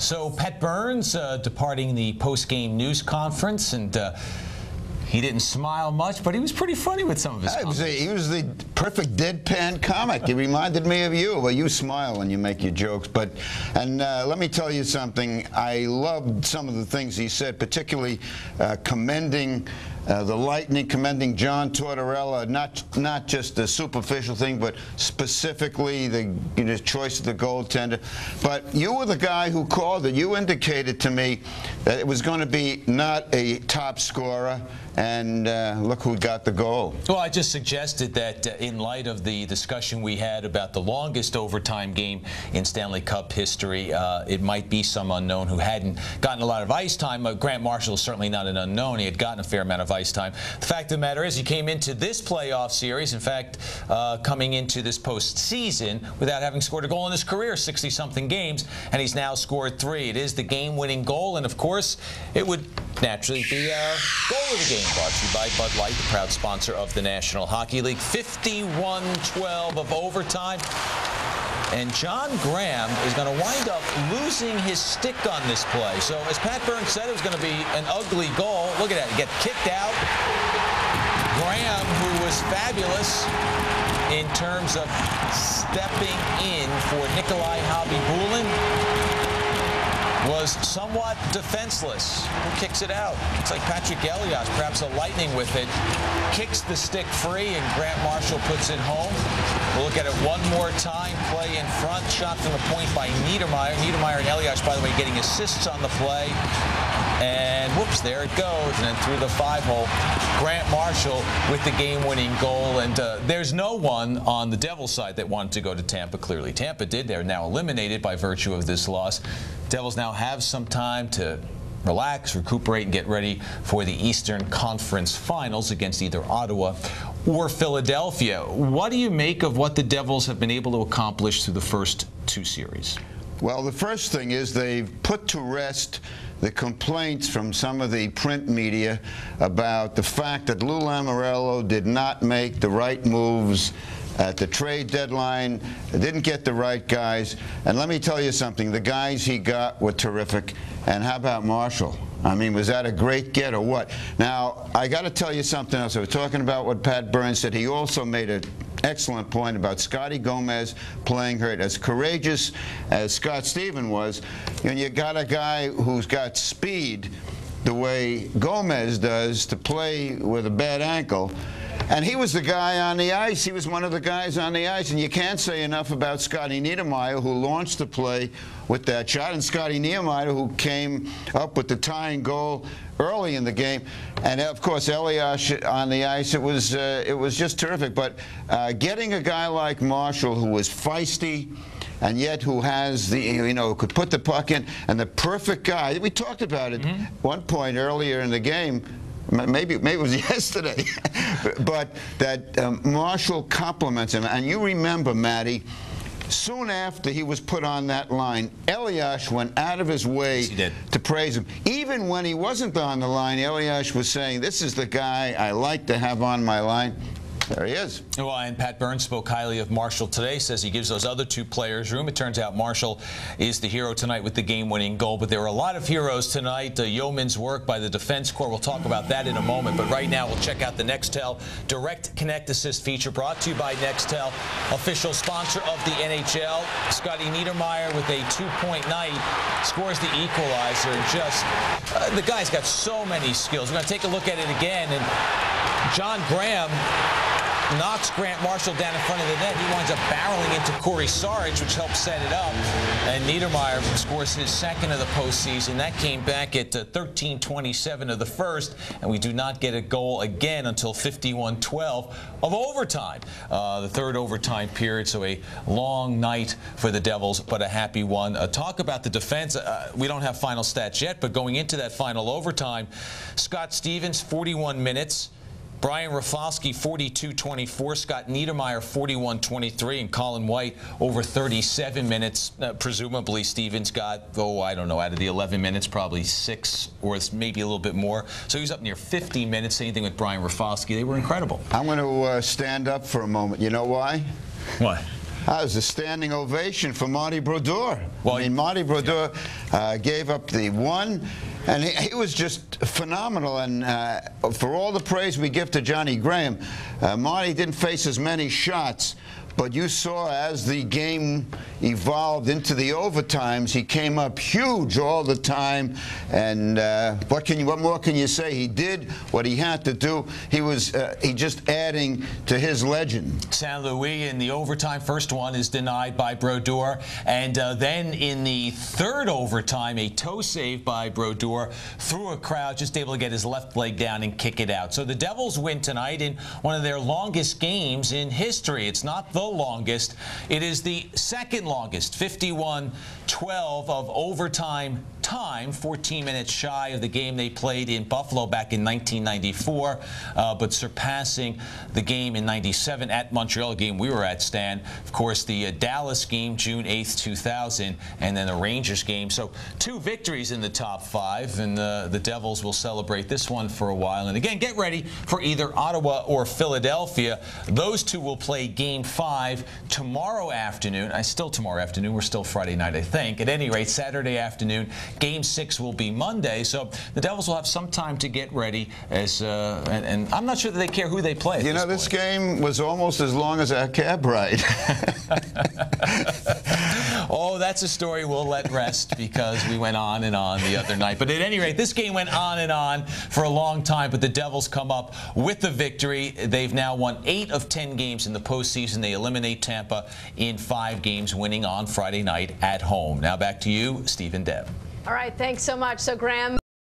So Pat Burns departing the post-game news conference, and he didn't smile much, but he was pretty funny with some of his comments. He was the perfect deadpan comic. He reminded me of you. Well, you smile when you make your jokes. And let me tell you something. I loved some of the things he said, particularly commending the Lightning, commending John Tortorella, not just the superficial thing, but specifically the choice of the goaltender. But you were the guy who called it. You indicated to me that it was going to be not a top scorer, and look who got the goal. Well, I just suggested that in light of the discussion we had about the longest overtime game in Stanley Cup history, it might be some unknown who hadn't gotten a lot of ice time. Grant Marshall is certainly not an unknown. He had gotten a fair amount of ice time. The fact of the matter is he came into this playoff series, in fact, coming into this postseason without having scored a goal in his career, 60-something games, and he's now scored 3. It is the game-winning goal, and of course, it would naturally be a goal of the game. Brought to you by Bud Light, the proud sponsor of the National Hockey League. 51-12 of overtime. And John Graham is going to wind up losing his stick on this play. So as Pat Burns said, it was going to be an ugly goal. Look at that. He gets kicked out. Graham, who was fabulous in terms of stepping in for Nikolai Khabibulin, was somewhat defenseless. Who kicks it out? It's like Patrick Elias, perhaps a Lightning with it. Kicks the stick free, and Grant Marshall puts it home. We'll look at it one more time. Play in front. Shot from the point by Niedermayer. Niedermayer and Elias, by the way, getting assists on the play. And whoops, there it goes. And then through the 5-hole, Grant Marshall with the game-winning goal. And there's no one on the Devils side that wanted to go to Tampa. Clearly, Tampa did. They're now eliminated by virtue of this loss. Devils now have some time to relax, recuperate, and get ready for the Eastern Conference Finals against either Ottawa or Philadelphia. What do you make of what the Devils have been able to accomplish through the first 2 series? Well, the first thing is they've put to rest the complaints from some of the print media about the fact that Lou Lamoriello did not make the right moves at the trade deadline, didn't get the right guys. And let me tell you something, the guys he got were terrific. And how about Marshall? I mean, was that a great get or what? Now, I got to tell you something else. I was talking about what Pat Burns said. He also made an excellent point about Scotty Gomez playing hurt. As courageous as Scott Stevens was, and you got a guy who's got speed the way Gomez does to play with a bad ankle. And he was the guy on the ice. He was one of the guys on the ice. And you can't say enough about Scotty Niedermayer, who launched the play with that shot, and Scotty Niedermayer, who came up with the tying goal early in the game. And, of course, Elias on the ice, it was just terrific. But getting a guy like Marshall, who was feisty, and yet who has the, who could put the puck in, and the perfect guy. We talked about it one point earlier in the game. Maybe it was yesterday, but that Marshall compliments him. And you remember, Matty, soon after he was put on that line, Elias went out of his way to praise him. Even when he wasn't on the line, Elias was saying, this is the guy I like to have on my line. There he is. Well, and Pat Burns spoke highly of Marshall today, says he gives those other 2 players room. It turns out Marshall is the hero tonight with the game-winning goal, but there were a lot of heroes tonight. Yeoman's work by the defense corps. We'll talk about that in a moment, but right now we'll check out the Nextel Direct Connect Assist feature brought to you by Nextel, official sponsor of the NHL. Scotty Niedermayer with a 2-point night scores the equalizer. And just the guy's got so many skills. We're going to take a look at it again, and John Graham knocks Grant Marshall down in front of the net. He winds up barreling into Corey Sarge, which helps set it up. And Niedermayer scores his 2nd of the postseason. That came back at 13:27 of the first, and we do not get a goal again until 51-12 of overtime. The 3rd overtime period, so a long night for the Devils, but a happy one. Talk about the defense. We don't have final stats yet, but going into that final overtime, Scott Stevens, 41 minutes. Brian Rafalski, 42-24. Scott Niedermayer, 41-23. And Colin White, over 37 minutes. Presumably, Stevens got, I don't know, out of the 11 minutes, probably 6 or maybe a little bit more. So he was up near 50 minutes. Same thing with Brian Rafalski. They were incredible. I'm going to stand up for a moment. You know why? Why? That was a standing ovation for Marty Brodeur. Well, I mean, Marty Brodeur gave up the one, and he was just phenomenal. And for all the praise we give to Johnny Graham, Marty didn't face as many shots. But you saw as the game evolved into the overtimes, he came up huge all the time. And what more can you say? He did what he had to do. He just adding to his legend. San Luis in the overtime, first one is denied by Brodeur, and then in the third overtime, a toe save by Brodeur through a crowd, just able to get his left leg down and kick it out. So the Devils win tonight in one of their longest games in history. It's not the longest. It is the second longest, 51-12 of overtime time, 14 minutes shy of the game they played in Buffalo back in 1994, but surpassing the game in 97 at Montreal, a game we were at, Stan. Of course, the Dallas game, June 8th, 2000, and then the Rangers game. So 2 victories in the top 5, and the Devils will celebrate this one for a while. And again, get ready for either Ottawa or Philadelphia. Those 2 will play Game 5 tomorrow afternoon. Tomorrow afternoon. We're still Friday night, I think. At any rate, Saturday afternoon. Game 6 will be Monday, so the Devils will have some time to get ready. And I'm not sure that they care who they play. You know, this game was almost as long as our cab ride. Oh, that's a story we'll let rest because we went on and on the other night. But at any rate, this game went on and on for a long time, but the Devils come up with the victory. They've now won 8 of 10 games in the postseason. They eliminate Tampa in 5 games, winning on Friday night at home. Now back to you, Steve and Deb. All right, thanks so much. So, Graham.